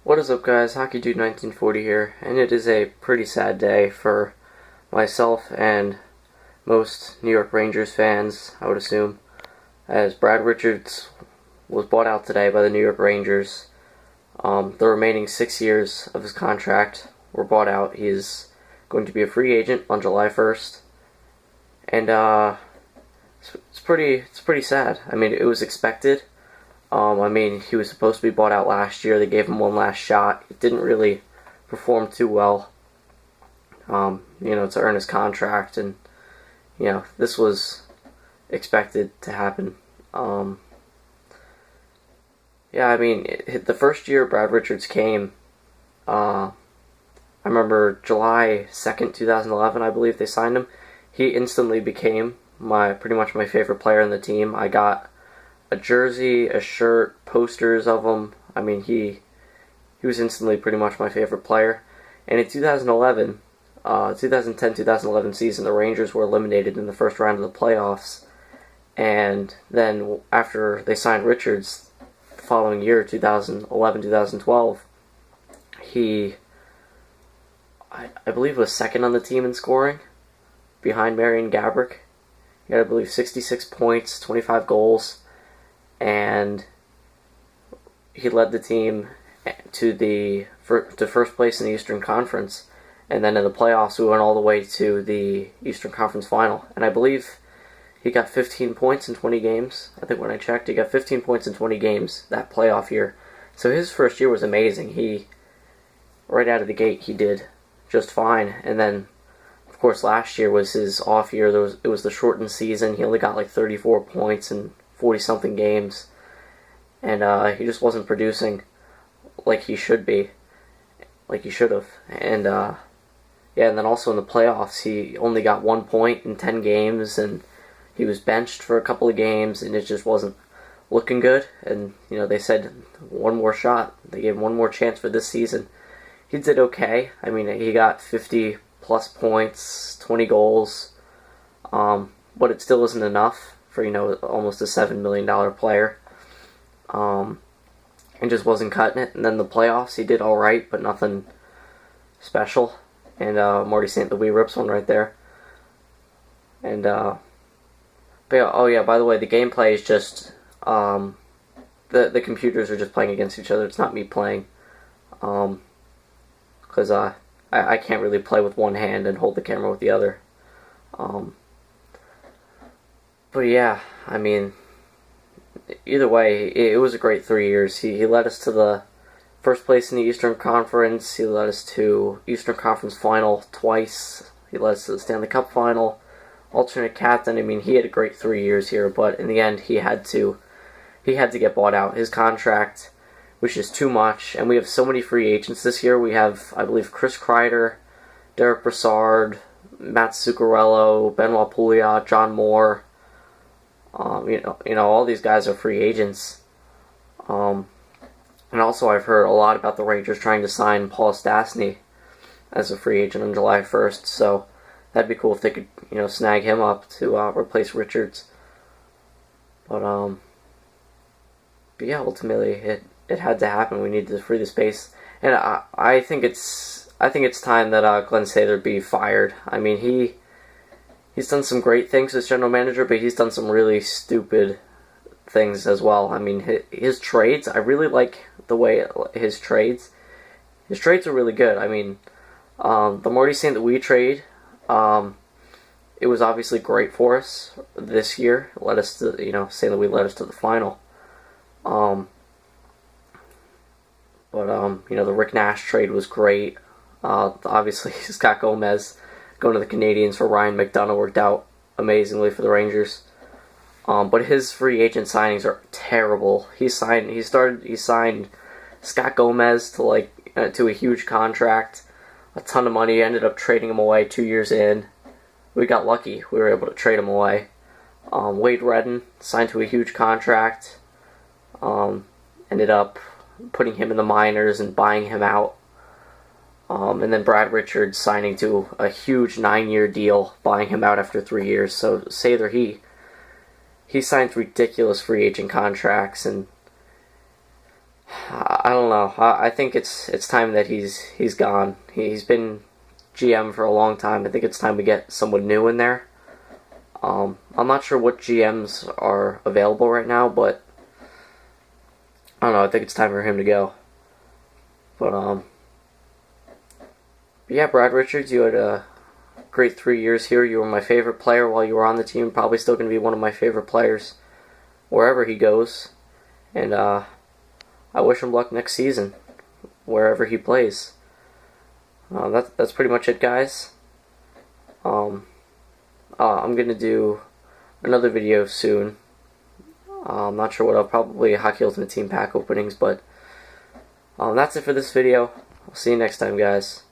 What is up, guys? Hockey Dude 1940 here, and it is a pretty sad day for myself and most New York Rangers fans, I would assume, as Brad Richards was bought out today by the New York Rangers. The remaining 6 years of his contract were bought out. He is going to be a free agent on July 1st, and it's pretty sad. I mean, it was expected. He was supposed to be bought out last year. They gave him one last shot. It didn't really perform too well, to earn his contract, and, this was expected to happen. The first year Brad Richards came, I remember July 2nd, 2011, I believe they signed him. He instantly became pretty much my favorite player in the team. I got a jersey, a shirt, posters of him. I mean, he was instantly pretty much my favorite player. And in 2010-2011 season, the Rangers were eliminated in the first round of the playoffs. And then after they signed Richards, the following year, 2011-2012, he, I believe, was second on the team in scoring, behind Marian Gaborik. He had, I believe, 66 points, 25 goals. And he led the team to first place in the Eastern Conference, and then in the playoffs we went all the way to the Eastern Conference Final. And I believe he got 15 points in 20 games. I think when I checked, he got 15 points in 20 games that playoff year. So his first year was amazing. Right out of the gate, he did just fine. And then, of course, last year was his off year. It was the shortened season. He only got like 34 points in 40-something games, and he just wasn't producing like he should be, like he should have. And and then also in the playoffs, he only got 1 point in 10 games, and he was benched for a couple of games, and it just wasn't looking good. And they said one more shot. They gave him one more chance for this season. He did okay. I mean, he got 50 plus points, 20 goals, but it still isn't enough for almost a $7 million player, and just wasn't cutting it. And then the playoffs, he did all right, but nothing special. And Marty St. Louis rips one right there. And by the way, the gameplay is just the computers are just playing against each other. It's not me playing, because I can't really play with one hand and hold the camera with the other. But yeah, I mean, either way, it was a great 3 years. He led us to the first place in the Eastern Conference. He led us to Eastern Conference Final twice. He led us to the Stanley Cup Final. Alternate captain. I mean, he had a great 3 years here, but in the end, he had to get bought out. His contract, which is too much, and we have so many free agents this year. We have, I believe, Chris Kreider, Derek Brassard, Matt Zuccarello, Benoit Pouliot, John Moore. All these guys are free agents. And also I've heard a lot about the Rangers trying to sign Paul Stastny as a free agent on July 1st, so that'd be cool if they could, snag him up to replace Richards. But yeah, ultimately it had to happen. We needed to free the space, and I think it's time that Glenn Sather be fired. I mean, He's done some great things as general manager, but he's done some really stupid things as well. I mean, his trades, I really like the way his trades are really good. I mean, the Marty St. Louis trade, it was obviously great for us this year. It led us to, St. Louis led us to the final. The Rick Nash trade was great. Obviously, Scott Gomez going to the Canadians for Ryan McDonough worked out amazingly for the Rangers. But his free agent signings are terrible. He signed Scott Gomez to to a huge contract, a ton of money. Ended up trading him away 2 years in. We got lucky. We were able to trade him away. Wade Redden signed to a huge contract. Ended up putting him in the minors and buying him out. And then Brad Richards signing to a huge 9-year deal, buying him out after 3 years. So Sather, he signed ridiculous free agent contracts, and I don't know. I think it's time that he's gone. He's been GM for a long time. I think it's time we get someone new in there. I'm not sure what GMs are available right now, but I don't know. I think it's time for him to go. But yeah, Brad Richards, you had a great 3 years here. You were my favorite player while you were on the team. Probably still going to be one of my favorite players wherever he goes. And I wish him luck next season, wherever he plays. That's pretty much it, guys. I'm gonna do another video soon. I'm not sure what probably Hockey Ultimate Team pack openings, but that's it for this video. I'll see you next time, guys.